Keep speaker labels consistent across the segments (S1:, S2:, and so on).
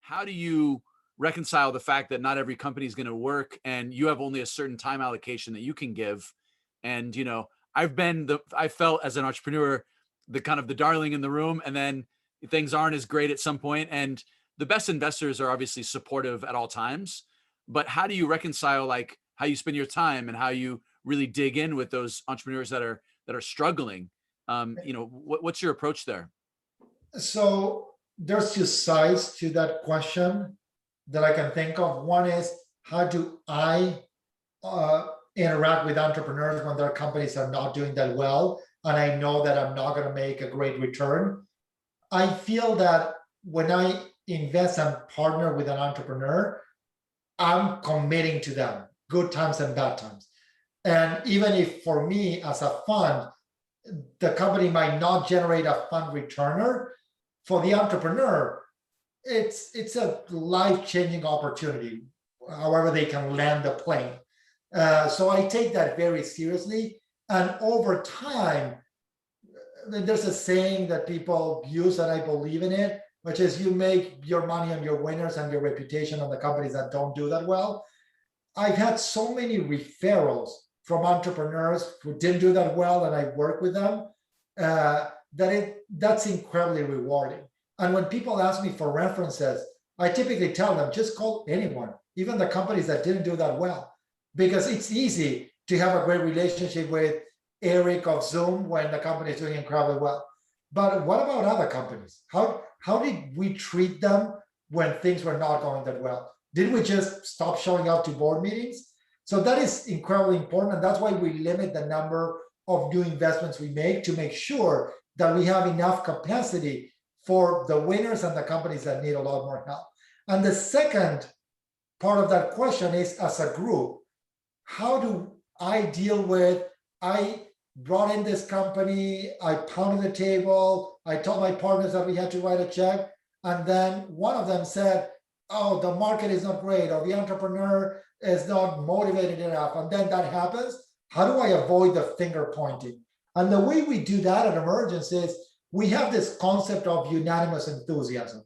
S1: how do you reconcile the fact that not every company is going to work and you have only a certain time allocation that you can give? And, I felt as an entrepreneur, the kind of the darling in the room, and then things aren't as great at some point. And the best investors are obviously supportive at all times, but how do you reconcile like how you spend your time and how you really dig in with those entrepreneurs that are struggling? What's your approach there?
S2: So there's two sides to that question that I can think of. One is, how do I interact with entrepreneurs when their companies are not doing that well, and I know that I'm not going to make a great return? I feel that when I invest and partner with an entrepreneur, I'm committing to them, good times and bad times. And even if for me as a fund, the company might not generate a fund returner, for the entrepreneur, it's a life-changing opportunity, however they can land the plane. So I take that very seriously. And over time, there's a saying that people use, and I believe in it, which is you make your money on your winners and your reputation on the companies that don't do that well. I've had so many referrals from entrepreneurs who didn't do that well, and I work with them, that's incredibly rewarding. And when people ask me for references, I typically tell them, just call anyone, even the companies that didn't do that well, because it's easy to have a great relationship with Eric of Zoom when the company is doing incredibly well. But what about other companies? How did we treat them when things were not going that well? Did we just stop showing up to board meetings? So that is incredibly important. And that's why we limit the number of new investments we make, to make sure that we have enough capacity for the winners and the companies that need a lot more help. And the second part of that question is, as a group, how do I deal with, I brought in this company, I pounded the table, I told my partners that we had to write a check, and then one of them said, oh, the market is not great, or the entrepreneur is not motivated enough, and then that happens. How do I avoid the finger pointing? And the way we do that at Emergence is we have this concept of unanimous enthusiasm.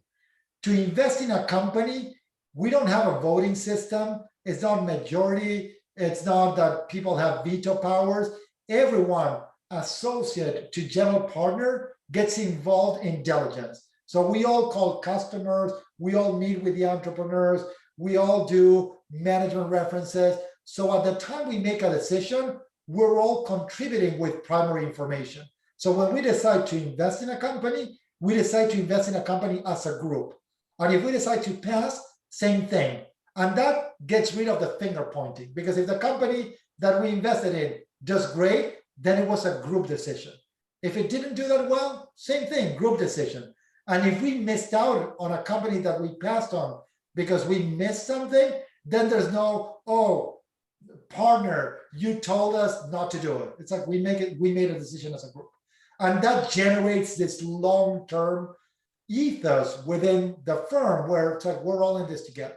S2: To invest in a company, we don't have a voting system. It's not majority. It's not that people have veto powers. Everyone, associate to general partner, gets involved in diligence. So we all call customers, we all meet with the entrepreneurs, we all do management references. So at the time we make a decision, we're all contributing with primary information. So when we decide to invest in a company, we decide to invest in a company as a group. And if we decide to pass, same thing. And that gets rid of the finger pointing, because if the company that we invested in does great, then it was a group decision. If it didn't do that well, same thing, group decision. And if we missed out on a company that we passed on because we missed something, then there's no, oh, partner, you told us not to do it. It's like we made a decision as a group. And that generates this long-term ethos within the firm where it's like we're all in this together.